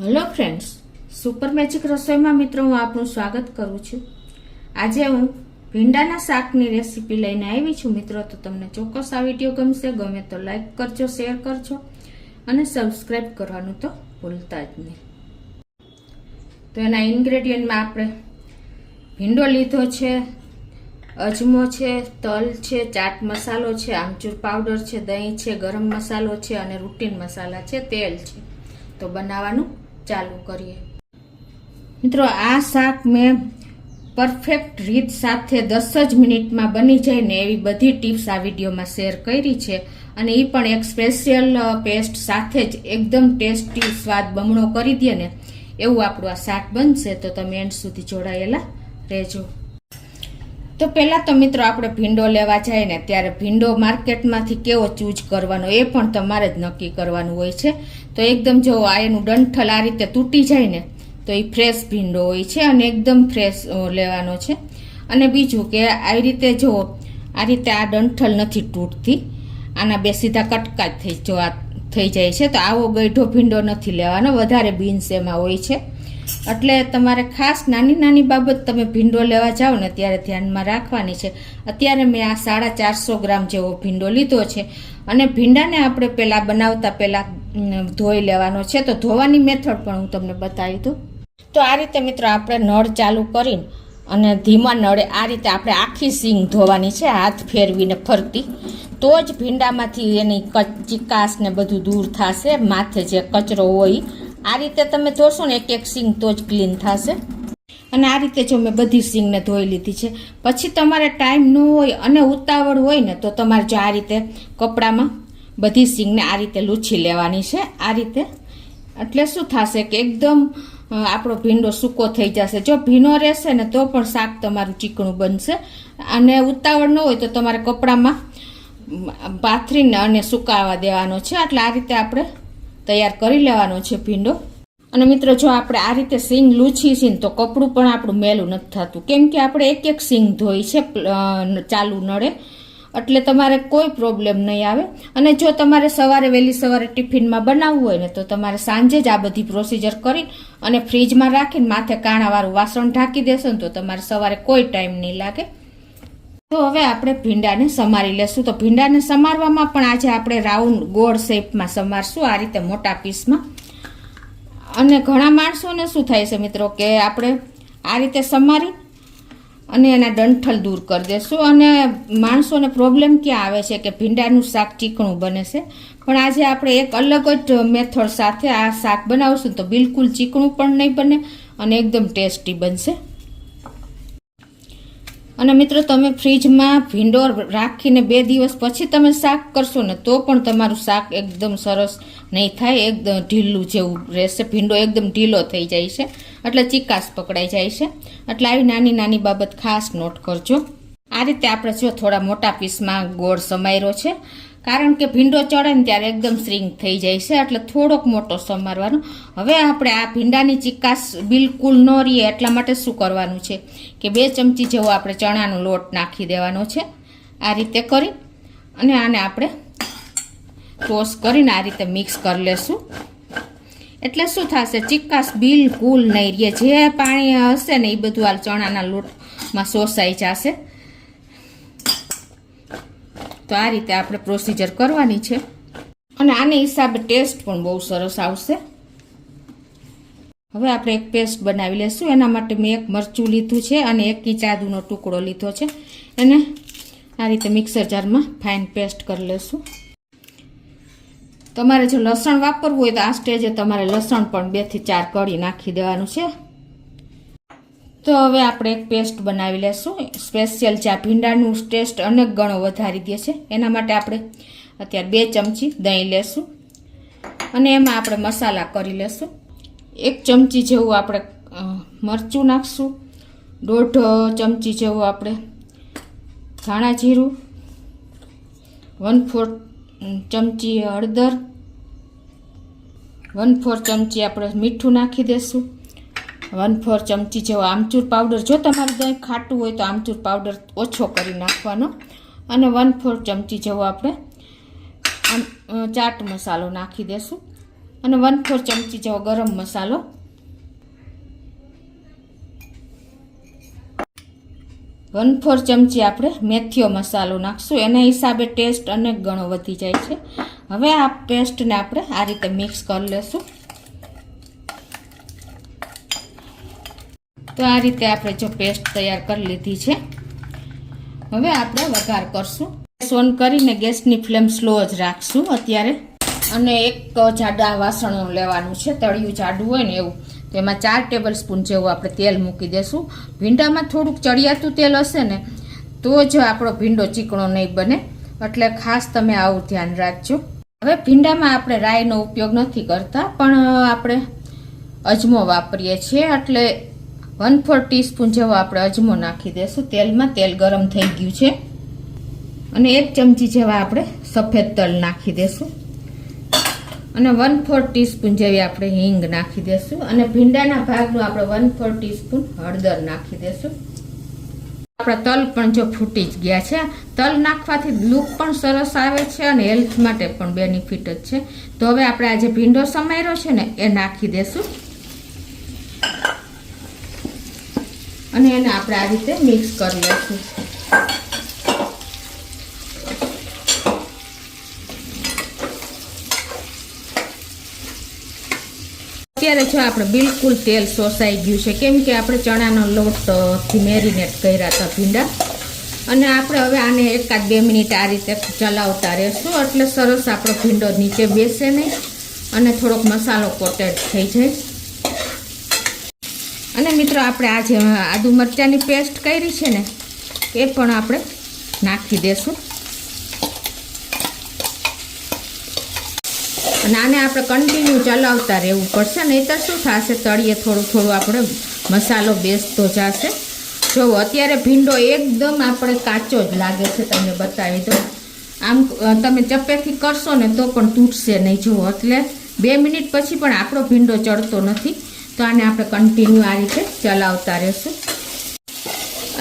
Hello friends, super magic રસોઈમાં મિત્રો હું આપનું સ્વાગત કરું છું। આજે હું ભીંડાના શાકની રેસીપી લઈને આવી છું મિત્રો। તો તમને ચોક્કસ આ વિડીયો ગમશે, ગમે તો લાઈક કરજો, શેર કરજો અને સબસ્ક્રાઈબ કરવાનું તો ભૂલતા જ નહીં। તો એના ઇન્ગ્રેડિયન્ટમાં આપણે ભીંડો લીધો છે, અજમો છે, તલ છે, ચાટ મસાલો છે, આમચૂર પાવડર છે, દહીં છે, ગરમ મસાલો છે અને રૂટીન મસાલા છે, તેલ છે। તો બનાવવાનું ચાલુ કરીએ મિત્રો। આ શાક મેં પરફેક્ટ રીત સાથે 10 જ મિનિટમાં બની જાય ને એવી બધી ટિપ્સ આ વિડીયોમાં શેર કરી છે, અને એ પણ એક સ્પેશિયલ પેસ્ટ સાથે જ એકદમ ટેસ્ટી, સ્વાદ બમણો કરી દે ને એવું આપણું આ શાક બનશે। તો તમે એન્ડ સુધી જોડાયેલા રહેજો। તો પહેલાં તો મિત્રો આપણે ભીંડો લેવા જાય ને ત્યારે ભીંડો માર્કેટમાંથી કેવો ચૂઝ કરવાનો એ પણ તમારે જ નક્કી કરવાનું હોય છે। તો એકદમ જો આ એનું ડંઠલ આ રીતે તૂટી જાય ને તો એ ફ્રેશ ભીંડો હોય છે અને એકદમ ફ્રેશ લેવાનો છે। અને બીજું કે આવી રીતે જો આ રીતે આ ડંઠલ નથી તૂટતી, આના બે સીધા કટકા થઈ જાય છે, તો આવો ગઈઢો ભીંડો નથી લેવાનો, વધારે બીન્સ એમાં હોય છે। એટલે તમારે ખાસ નાની નાની બાબત તમે ભીંડો લેવા જાઓ ને ત્યારે ધ્યાનમાં રાખવાની છે। અત્યારે મેં આ 450 ગ્રામ જેવો ભીંડો લીધો છે, અને ભીંડાને આપણે પહેલાં બનાવતા પહેલાં ધોઈ લેવાનો છે। તો ધોવાની મેથડ પણ હું તમને બતાવી દઉં। તો આ રીતે મિત્રો આપણે નળ ચાલુ કરીને અને ધીમા નળે આ રીતે આપણે આખી સીંગ ધોવાની છે, હાથ ફેરવીને ફરતી, તો જ ભીંડામાંથી એની ચીકાશ ને બધું દૂર થશે, માથે જે કચરો હોય આ રીતે તમે ધોશો ને એક સીંગ તો જ ક્લીન થશે। અને આ રીતે જો મેં બધી સીંગને ધોઈ લીધી છે। પછી તમારે ટાઈમ ન હોય અને ઉતાવળ હોય ને તો તમારે જો આ રીતે કપડામાં બધી સીંગને આ રીતે લૂછી લેવાની છે આ રીતે। એટલે શું થશે કે એકદમ આપણો ભીંડો સૂકો થઈ જશે। જો ભીનો રહેશે ને તો પણ શાક તમારું ચીકણું બનશે, અને ઉતાવળ ન હોય તો તમારે કપડામાં પાથરીને અને સુકાવા દેવાનો છે। એટલે આ રીતે આપણે તૈયાર કરી લેવાનો છે ભીંડો। અને મિત્રો જો આપણે આ રીતે સીંગ લૂછી છે તો કપડું પણ આપણું મેલું નથી થતું, કેમ કે આપણે એક સીંગ ધોઈ છે ચાલુ નળે, એટલે તમારે કોઈ પ્રોબ્લેમ નહીં આવે। અને જો તમારે વહેલી સવારે ટિફિનમાં બનાવવું હોય ને તો તમારે સાંજે જ આ બધી પ્રોસિજર કરી અને ફ્રીજમાં રાખીને માથે કાણાવાળું વાસણ ઢાંકી દેશો ને તો તમારે સવારે કોઈ ટાઈમ નહીં લાગે। તો હવે આપણે ભીંડાને સમારી લેશું। તો ભીંડાને સમારવામાં પણ આજે આપણે રાઉન્ડ ગોળ શેપમાં સમારશું, આ રીતે મોટા પીસમાં। અને ઘણા માણસોને શું થાય છે મિત્રો કે આપણે આ રીતે સમારી અને એના ડંઠલ દૂર કરી દેશું, અને માણસોને પ્રોબ્લેમ ક્યાં આવે છે કે ભીંડાનું શાક ચીકણું બને છે, પણ આજે આપણે એક અલગ જ મેથડ સાથે આ શાક બનાવશું તો બિલકુલ ચીકણું પણ નહીં બને અને એકદમ ટેસ્ટી બનશે। અને મિત્રો તમે ફ્રીજમાં ભીંડો રાખીને 2 દિવસ પછી તમે શાક કરશો ને તો પણ તમારું શાક એકદમ સરસ નહીં થાય, એકદમ ઢીલું જેવું રહેશે, ભીંડો એકદમ ઢીલો થઈ જાય છે, એટલે ચીકાશ પકડાઈ જાય છે। એટલે આવી નાની નાની બાબત ખાસ નોટ કરજો। આ રીતે આપણે જો થોડા મોટા પીસમાં ગોળ સમાર્યો છે, કારણ કે ભીંડો ચડે ને ત્યારે એકદમ શ્રિંક થઈ જાય છે, એટલે થોડોક મોટો સમારવાનો। હવે આપણે આ ભીંડાની ચીકાશ બિલકુલ ન રહીએ એટલા માટે શું કરવાનું છે કે 2 ચમચી જેવો આપણે ચણાનો લોટ નાખી દેવાનો છે, આ રીતે કરી અને આને આપણે ટોસ કરીને આ રીતે મિક્સ કરી લેશું। એટલે શું થશે, ચીકાશ બિલકુલ નહીં રહે, જે પાણી હશે ને એ બધું આ ચણાના લોટમાં શોષાઈ જશે। તો આ રીતે આપણે પ્રોસિજર કરવાની છે, અને આને હિસાબે ટેસ્ટ પણ બહુ સરસ આવશે। હવે આપણે એક પેસ્ટ બનાવી લેશું। એના માટે મેં એક મરચું લીધું છે અને 1 ઇંચ આદુનો ટુકડો લીધો છે, એને આ રીતે મિક્સર જારમાં ફાઇન પેસ્ટ કરી લેશું। તમારે જો લસણ વાપરવું હોય તો આ સ્ટેજે તમારે લસણ પણ 2 થી 4 કળી નાખી દેવાનું છે। તો હવે આપણે એક પેસ્ટ બનાવી લેશું, સ્પેશિયલ જે ભીંડાનું ટેસ્ટ અનેક ગણો વધારી દે છે। એના માટે આપણે અત્યારે 2 ચમચી દહીં લેશું, અને એમાં આપણે મસાલા કરી લેશું। 1 ચમચી જેવું આપણે મરચું નાખશું, 1.5 ચમચી જેવું આપણે ધાણા જીરું, 1/4 ચમચી હળદર, 1/4 ચમચી આપણે મીઠું નાખી દેશું, 1/4 ચમચી જેવો આમચૂર પાવડર, જો તમારે દહીં ખાટું હોય તો આમચૂર પાવડર ઓછો કરી નાખવાનો, અને 1/4 ચમચી જેવો આપણે ચાટ મસાલો નાખી દેશું। અને 1/4 ચમચી જેવો ગરમ મસાલો, 1/4 ચમચી આપણે મેથીઓ મસાલો નાખશું. એના હિસાબે ટેસ્ટ અનેક ગણો વધી જાય છે. હવે આ પેસ્ટને આપણે આ રીતે મિક્સ કરી લેશું. તો આ રીતે આપણે જો પેસ્ટ તૈયાર કરી લીધી છે. હવે આપણે વઘાર કરશું. ગેસ ઓન કરીને ગેસની ફ્લેમ સ્લો જ રાખશું અત્યારે. અને એક જાડા વાસણ લેવાનું છે, તળિયું જાડું હોય ને એવું. તો એમાં 4 ટેબલ સ્પૂન જેવું આપણે તેલ મૂકી દેશું. ભીંડામાં થોડુંક ચડિયાતું તેલ હશે ને તો જ આપણો ભીંડો ચીકણો નહીં બને, એટલે ખાસ તમે આવું ધ્યાન રાખજો. હવે ભીંડામાં આપણે રાઈનો ઉપયોગ નથી કરતા, પણ આપણે અજમો વાપરીએ છીએ, એટલે 1/4 ટીસ્પૂન જેવો આપણે અજમો નાખી દેશું તેલમાં. તેલ ગરમ થઈ ગયું છે અને 1 ચમચી જેવા આપણે સફેદ તલ નાખી દેશું અને 1/4 ટીસ્પૂન જેવી આપણે હિંગ નાખી દેશું અને ભીંડાના ભાગનું આપણે 1/4 ટીસ્પૂન હળદર નાખી દેશું. આપણા તલ પણ જો ફૂટી જ ગયા છે. તલ નાખવાથી લુક પણ સરસ આવે છે અને હેલ્થ માટે પણ બેનિફિટ જ છે. તો હવે આપણે આ જે ભીંડો સમાર્યો છે ને એ નાખી દેશું અને એને આપણે આ રીતે મિક્સ કરી લઈશું. અત્યારે જો આપણે બિલકુલ તેલ શોષાઈ ગયું છે, કેમ કે આપણે ચણાનો લોટથી મેરિનેટ કર્યા હતા ભીંડા. અને આપણે હવે આને 1-2 મિનિટ આ રીતે ચલાવતા રહેશું, એટલે સરસ આપણો ભીંડો નીચે બેસે નહીં અને થોડોક મસાલો કોટેડ થઈ જાય. અને મિત્રો આપણે આ જે આદુ મરચાંની પેસ્ટ કરી છે ને એ પણ આપણે નાખી દેશું અને આને આપણે કન્ટિન્યુ ચલાવતા રહેવું પડશે, નહીંતર શું થશે, તળિયે થોડું આપણે મસાલો બેસતો જશે. જો અત્યારે ભીંડો એકદમ આપણે કાચો જ લાગે છે, તમને બતાવી દો. આમ તમે ચપ્પેથી કરશો ને તો પણ તૂટશે નહીં. જુઓ, એટલે 2 મિનિટ પછી પણ આપણો ભીંડો ચડતો નથી. તો આને આપણે કન્ટિન્યુ આ રીતે ચલાવતા રહેશું.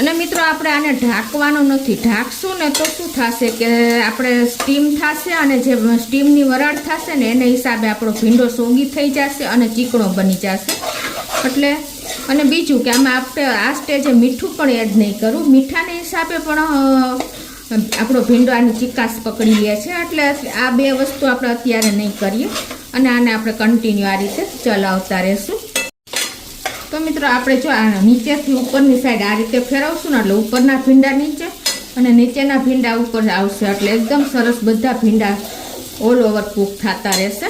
અને મિત્રો આપણે આને ઢાંકવાનું નથી. ઢાંકશું ને તો શું થશે કે આપણે સ્ટીમ થશે અને જે સ્ટીમની વરાળ થશે ને એને હિસાબે આપણો ભીંડો સોગી થઈ જશે અને ચીકણો બની જશે. એટલે અને બીજું કે આમાં આપણે આ સ્ટેજે મીઠું પણ એડ નહીં કરવું. મીઠાના હિસાબે પણ આપણો ભીંડો આની ચીકાશ પકડી લે છે, એટલે આ 2 વસ્તુ આપણે અત્યારે નહીં કરીએ અને આને આપણે કન્ટિન્યુ આ રીતે ચલાવતા રહેશું. તો મિત્રો આપણે જો આ નીચેથી ઉપરની સાઈડ આ રીતે ફેરવશું ને એટલે ઉપરના ભીંડા નીચે અને નીચેના ભીંડા ઉપર આવશે, એટલે એકદમ સરસ બધા ભીંડા ઓલ ઓવર કૂક થતા રહેશે.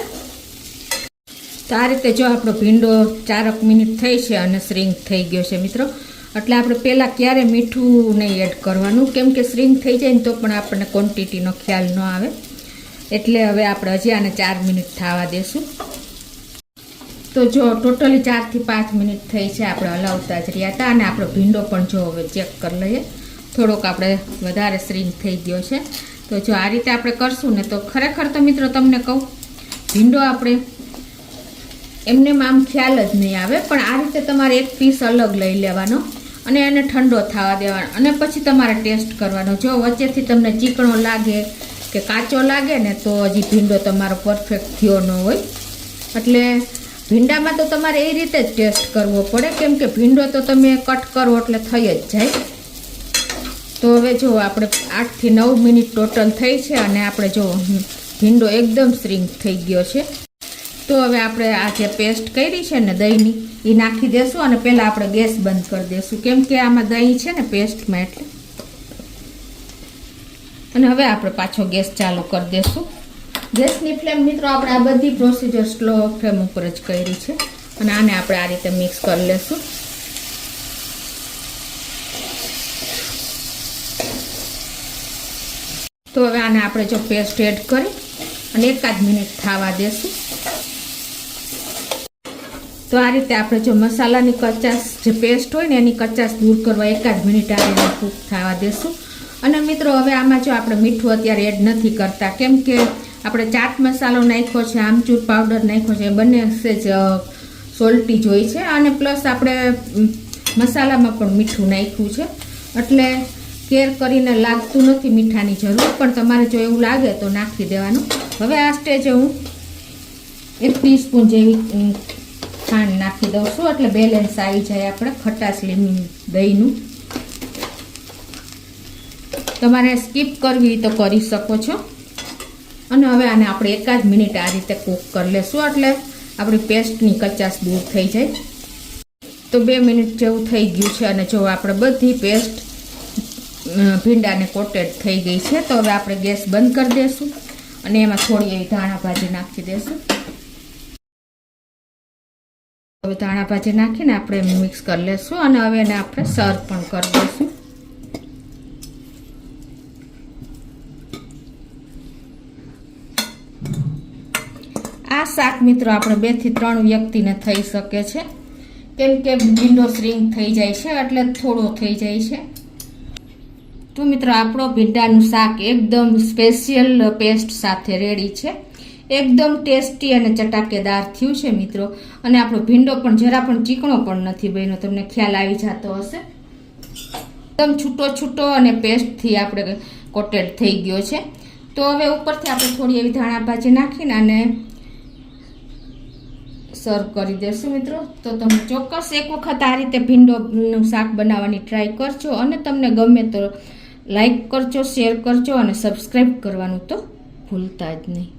તો આ રીતે જો આપણો ભીંડો 4 મિનિટ થઈ છે અને શ્રિંક થઈ ગયો છે મિત્રો. એટલે આપણે પહેલાં ક્યારે મીઠું નહીં એડ કરવાનું, કેમ કે શ્રિંક થઈ જાય ને તો પણ આપણને ક્વોન્ટિટીનો ખ્યાલ ન આવે. એટલે હવે આપણે હજી આને 4 મિનિટ થવા દેશું. તો જો ટોટલી 4 થી 5 મિનિટ થઈ છે, આપણે હલાવતા જ રહ્યા હતા. અને આપણો ભીંડો પણ જો હવે ચેક કરી લઈએ, થોડોક આપણે વધારે શ્રિંક થઈ ગયો છે. તો જો આ રીતે આપણે કરશું ને તો ખરેખર તો મિત્રો તમને કહું, ભીંડો આપણે એમને આમ ખ્યાલ જ નહીં આવે, પણ આ રીતે તમારે એક પીસ અલગ લઈ લેવાનો અને એને ઠંડો થવા દેવાનો અને પછી તમારે ટેસ્ટ કરવાનો. જો વચ્ચેથી તમને ચીકણો લાગે કે કાચો લાગે ને તો હજી ભીંડો તમારો પરફેક્ટ થયો ન હોય. એટલે ભીંડામાં તો તમારે એ રીતે જ ટેસ્ટ કરવો પડે, કેમ કે ભીંડો તો તમે કટ કરો એટલે થઈ જ જાય. તો હવે જો આપણે 8 થી 9 મિનિટ ટોટલ થઈ છે અને આપણે જો ભીંડો એકદમ શ્રિંક થઈ ગયો છે. તો હવે આપણે આ જે પેસ્ટ કરી છે ને દહીંની એ નાખી દેશું અને પહેલાં આપણે ગેસ બંધ કરી દેશું, કેમ કે આમાં દહીં છે ને પેસ્ટમાં એટલે. અને હવે આપણે પાછો ગેસ ચાલુ કરી દેશું. ગેસની ફ્લેમ મિત્રો આપણે આ બધી પ્રોસિજર સ્લો ફ્લેમ ઉપર જ કરી છે અને આને આપણે આ રીતે મિક્સ કરી લેશું. તો હવે આને આપણે જો પેસ્ટ એડ કરી અને 1 મિનિટ થવા દેશું. તો આ રીતે આપણે જો મસાલાની કચાશ જે પેસ્ટ હોય ને એની કચાશ દૂર કરવા 1 મિનિટ આ રીતે કૂક થવા દેશું. અને મિત્રો હવે આમાં જો આપણે મીઠું અત્યારે એડ નથી કરતા, કેમ કે આપણે ચાટ મસાલો નાખ્યો છે, આમચૂર પાવડર નાખ્યો છે, બંને જ સોલ્ટી જ હોય છે અને પ્લસ આપણે મસાલામાં પણ મીઠું નાખ્યું છે, એટલે કેર કરીને લાગતું નથી મીઠાની જરૂર, પણ તમારે જો એવું લાગે તો નાખી દેવાનું. હવે આ સ્ટેજે હું 1 ટીસ્પૂન જેવી ખાંડ નાખી દઉં છું, એટલે બેલેન્સ આવી જાય આપણે ખટાશ લીંબુ દહીંનું. તમારે સ્કીપ કરવી તો કરી શકો છો. અને હવે આને આપણે 1 મિનિટ આ રીતે કૂક કરી લેશું, એટલે આપણી પેસ્ટની કચાશ દૂર થઈ જાય. તો 2 મિનિટ જેવું થઈ ગયું છે અને જો આપણે બધી પેસ્ટ ભીંડાને કોટેડ થઈ ગઈ છે. તો હવે આપણે ગેસ બંધ કરી દઈશું અને એમાં થોડી એવી ધાણા ભાજી નાખી દઈશું. હવે ધાણા ભાજી નાખીને આપણે મિક્સ કરી લઈશું અને હવે એને આપણે સર્વ પણ કરી દઈશું. આ શાક મિત્રો આપણે 2 થી 3 વ્યક્તિને થઈ શકે છે, કેમ કે ભીંડો શ્રિંક થઈ જાય છે એટલે થોડો થઈ જાય છે. તો મિત્રો આપણો ભીંડાનું શાક એકદમ સ્પેશિયલ પેસ્ટ સાથે રેડી છે. એકદમ ટેસ્ટી અને ચટાકેદાર થયું છે મિત્રો. અને આપણો ભીંડો પણ જરા પણ ચીકણો પણ નથી બન્યો, તમને ખ્યાલ આવી જતો હશે. એકદમ છૂટો છૂટો અને પેસ્ટથી આપણે કોટેડ થઈ ગયો છે. તો હવે ઉપરથી આપણે થોડી એવી ધાણા ભાજી નાખીને અને સર્વ કરી દેશું મિત્રો. તો તમે ચોક્કસ એક વખત આ રીતે ભીંડોનું શાક બનાવવાની ટ્રાય કરજો અને તમને ગમે તો લાઈક કરજો, શેર કરજો અને સબસ્ક્રાઈબ કરવાનું તો ભૂલતા જ નહીં.